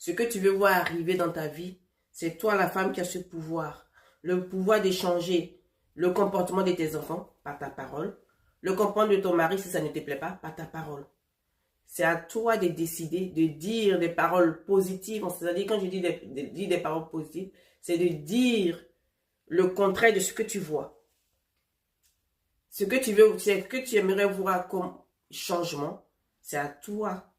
Ce que tu veux voir arriver dans ta vie, c'est toi la femme qui a ce pouvoir. Le pouvoir de changer le comportement de tes enfants par ta parole. Le comportement de ton mari si ça ne te plaît pas par ta parole. C'est à toi de décider de dire des paroles positives. C'est-à-dire quand je dis des paroles positives, c'est de dire le contraire de ce que tu vois. Ce que tu veux, ce que tu aimerais voir comme changement, c'est à toi.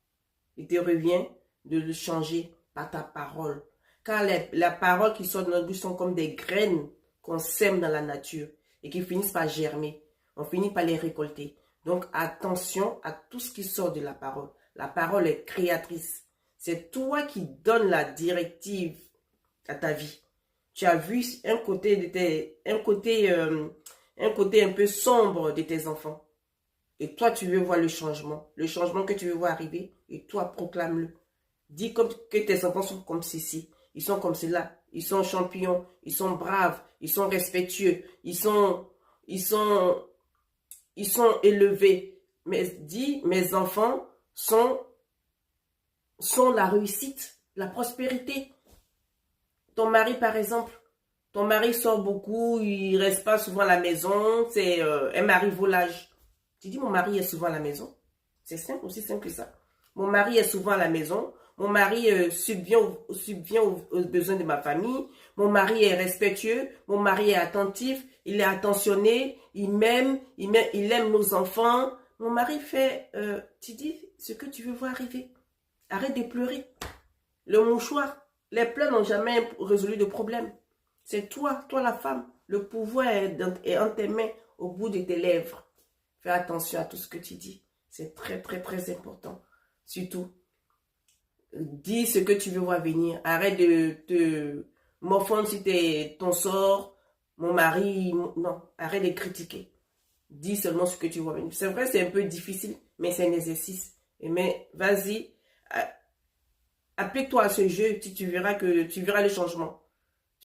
Il te revient de le changer par ta parole. Car la parole qui sort de notre bouche sont comme des graines qu'on sème dans la nature et qui finissent par germer. On finit par les récolter. Donc attention à tout ce qui sort de la parole. La parole est créatrice. C'est toi qui donnes la directive à ta vie. Tu as vu un côté un côté un peu sombre de tes enfants. Et toi, tu veux voir le changement que tu veux voir arriver, et toi, proclame-le. Dis comme que tes enfants sont comme ceci, ils sont comme cela, ils sont champions, ils sont braves, ils sont respectueux, ils sont élevés. Mais dis, mes enfants sont la réussite, la prospérité. Ton mari, par exemple, ton mari sort beaucoup, il reste pas souvent à la maison, c'est un mari volage. Tu dis, mon mari est souvent à la maison. C'est simple, aussi simple que ça. Mon mari est souvent à la maison. Mon mari subvient aux besoins de ma famille. Mon mari est respectueux. Mon mari est attentif. Il est attentionné. Il m'aime. Il aime nos enfants. Mon mari fait... tu dis ce que tu veux voir arriver. Arrête de pleurer. Le mouchoir. Les pleurs n'ont jamais résolu de problème. C'est toi la femme. Le pouvoir est en tes mains, au bout de tes lèvres. Fais attention à tout ce que tu dis. C'est très, très, très important. Surtout, dis ce que tu veux voir venir. Arrête de te morfondre si ton sort, mon mari. Non, arrête de critiquer. Dis seulement ce que tu vois venir. C'est vrai, c'est un peu difficile, mais c'est un exercice. Mais vas-y, applique-toi à ce jeu, tu verras le changement.